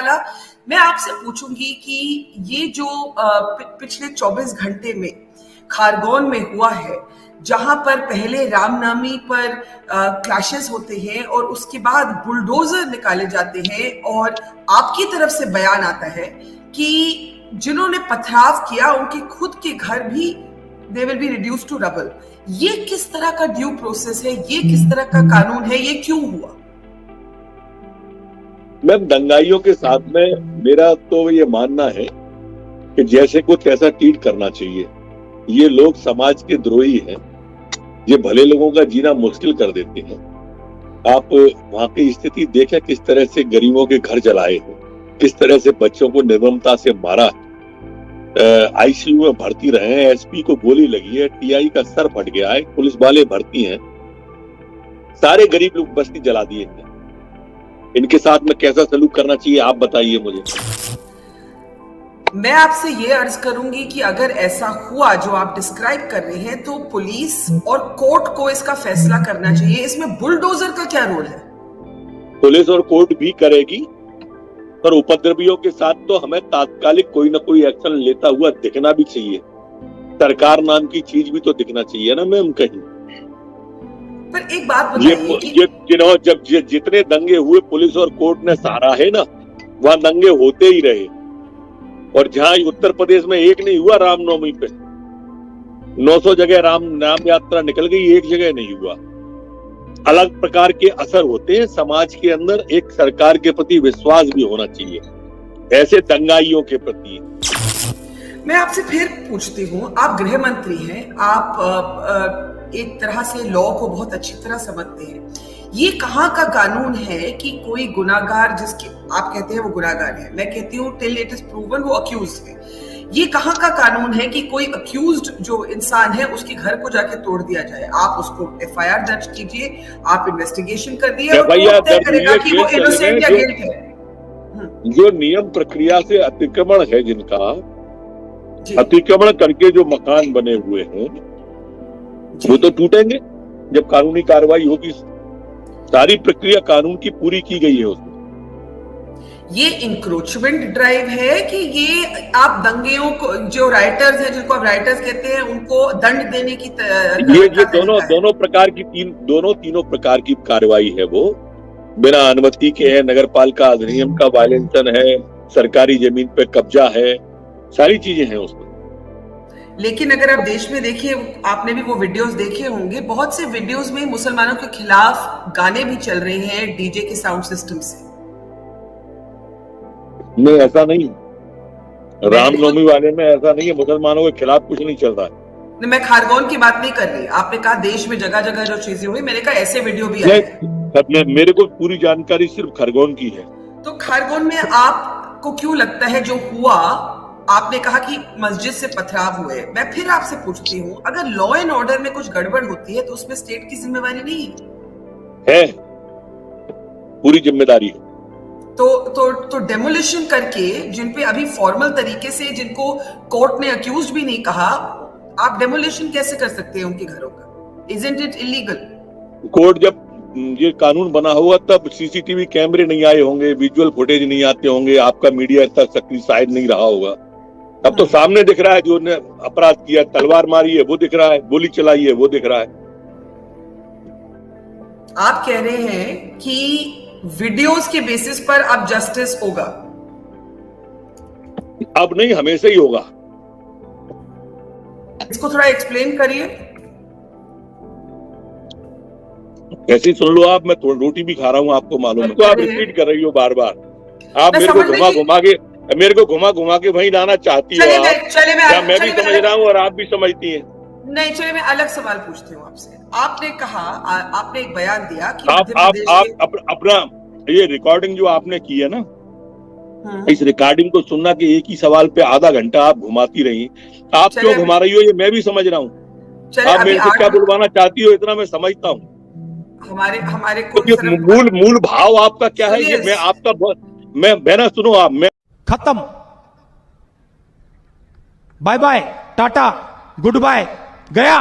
वाला। मैं आपसे पूछूंगी कि ये जो पिछले 24 घंटे में खारगोन में हुआ है, जहां पर पहले रामनवमी पर क्लैशेस होते हैं और उसके बाद बुलडोजर निकाले जाते हैं और आपकी तरफ से बयान आता है कि जिन्होंने पथराव किया उनके खुद के घर भी they will be reduced to rubble. ये किस तरह का ड्यू प्रोसेस है? ये किस तरह का कानून है? ये क्यों हुआ? मैम, दंगाइयों के साथ में मेरा तो ये मानना है कि जैसे को तैसा ट्रीट करना चाहिए। ये लोग समाज के द्रोही हैं, ये भले लोगों का जीना मुश्किल कर देते हैं। आप वहां की स्थिति देखें, किस तरह से गरीबों के घर जलाए हैं, किस तरह से बच्चों को निर्ममता से मारा, आईसीयू में भर्ती रहे हैं, एसपी को गोली लगी है, टीआई का सर फट गया है, पुलिस वाले भर्ती हैं, सारे गरीब लोग बस्ती जला दिए हैं। इनके साथ में कैसा सलूक करना चाहिए, आप बताइए मुझे। मैं आपसे ये अर्ज करूंगी कि अगर ऐसा हुआ जो आप डिस्क्राइब कर रहे हैं, तो पुलिस और कोर्ट को इसका फैसला करना चाहिए। इसमें बुलडोजर का क्या रोल है? पुलिस और कोर्ट भी करेगी, पर उपद्रवियों के साथ तो हमें तात्कालिक कोई ना कोई एक्शन लेता हुआ दिखना भी चाहिए। सरकार नाम की चीज भी तो दिखना चाहिए ना मैम कहीं। पर एक बात बताइए कि जितने दंगे हुए पुलिस और कोर्ट ने सहारा है ना, वहां दंगे होते ही रहे। और जहां उत्तर प्रदेश में एक नहीं हुआ रामनवमी पे, 900 जगह नाम यात्रा निकल गई, एक जगह नहीं हुआ। अलग प्रकार के असर होते हैं समाज के अंदर। एक सरकार के प्रति विश्वास भी होना चाहिए ऐसे दंगाइयों के प्रति। मैं आपसे फिर पूछती हूँ, आप गृह मंत्री हैं, आप एक तरह से लॉ को बहुत अच्छी तरह समझते हैं। ये कहाँ का कानून है कि कोई गुनाहगार, जिसके आप कहते हैं वो गुनाहगार है, मैं कहती हूँ टिल इट इज प्रूवन वो अक्यूज है। ये कहाँ का कानून है कि कोई अक्यूज्ड जो इंसान है उसके घर को जाके तोड़ दिया जाए? आप उसको एफआईआर दर्ज कीजिए, आप इन्वेस्टिगेशन कर दिए और कोर्ट तय करेगा कि वो इनोसेंट या गिल्ट है। जो नियम प्रक्रिया से अतिक्रमण है, जिनका अतिक्रमण करके जो मकान बने हुए हैं, वो तो टूटेंगे जब कानूनी कार्रवाई होगी। सारी प्रक्रिया कानून की पूरी की गई है उसमें। ये इंक्रोचमेंट ड्राइव है कि ये आप दंगेओं को, जो राइटर्स हैं, जिनको आप राइटर्स कहते हैं, उनको दंड देने की ये दोनों प्रकार की तीनों प्रकार की कार्रवाई है। वो बिना अनुमति के है, नगरपालिका अधिनियम का वायलेशन है, सरकारी जमीन पे कब्जा है, सारी चीजें हैं उसमें। लेकिन अगर आप देश में देखिए, आपने भी वो वीडियोस देखे होंगे, बहुत से वीडियोस में मुसलमानों के खिलाफ गाने भी चल रहे हैं डीजे के साउंड सिस्टम से। नहीं, ऐसा नहीं, रामनवमी वाले में ऐसा नहीं है, मुसलमानों के खिलाफ कुछ नहीं चल रहा है। मैं खारगोन की बात नहीं कर रही, आपने कहा देश में जगह जगह जो चीजें हुई, मैंने कहा ऐसे वीडियो भी आए। मेरे को पूरी जानकारी सिर्फ खरगोन की है। तो खरगोन में आपको क्यों लगता है जो हुआ? आपने कहा कि मस्जिद से पथराव हुए। मैं फिर आपसे पूछती हूँ, अगर लॉ एंड ऑर्डर में कुछ गड़बड़ होती है तो उसमें स्टेट की जिम्मेवारी नहीं है? पूरी जिम्मेदारी है। तो डेमोलिशन करके, जिन पे अभी फॉर्मल तरीके से, जिनको कोर्ट ने अक्यूज्ड भी नहीं कहा, आप डेमोलिशन कैसे कर सकते हैं उनके घरों का? Isn't it illegal? कोर्ट जब ये कानून बना हुआ तब सीसीटीवी कैमरे नहीं आए होंगे, विजुअल फुटेज नहीं आते होंगे, आपका मीडिया इतना सक्रिय शायद नहीं रहा होगा। अब तो सामने दिख रहा है, जो ने अपराध किया, तलवार मारी है वो दिख रहा है, गोली चलाई है वो दिख रहा है। आप कह रहे हैं कि वीडियोस के बेसिस पर अब जस्टिस होगा? अब नहीं, हमेशा ही होगा। इसको थोड़ा एक्सप्लेन करिए। ऐसे ही सुन लो आप, मैं रोटी भी खा रहा हूँ, आपको मालूम है, तो आप रिपीट कर रही हो बार बार। आप मेरे को घुमा घुमा के वहीं लाना चाहती हो। मैं भी समझ रहा हूँ और आप भी समझती हैं। नहीं, चलिए मैं अलग सवाल पूछती हूँ आपसे। आपने कहा, आपने एक बयान दिया कि आप अपना ये रिकॉर्डिंग जो आपने की है ना, इस रिकॉर्डिंग को सुनना कि एक ही सवाल पे आधा घंटा आप घुमाती रही। आप क्यों घुमा रही हो ये मैं भी समझ रहा हूँ। आप मेरे को क्या बुलवाना चाहती हो इतना मैं समझता हूँ। हमारे मूल भाव आपका क्या है ये मैं आपका मैं ना सुनो आप, मैं खत्म, bye bye, tata, good bye, गया।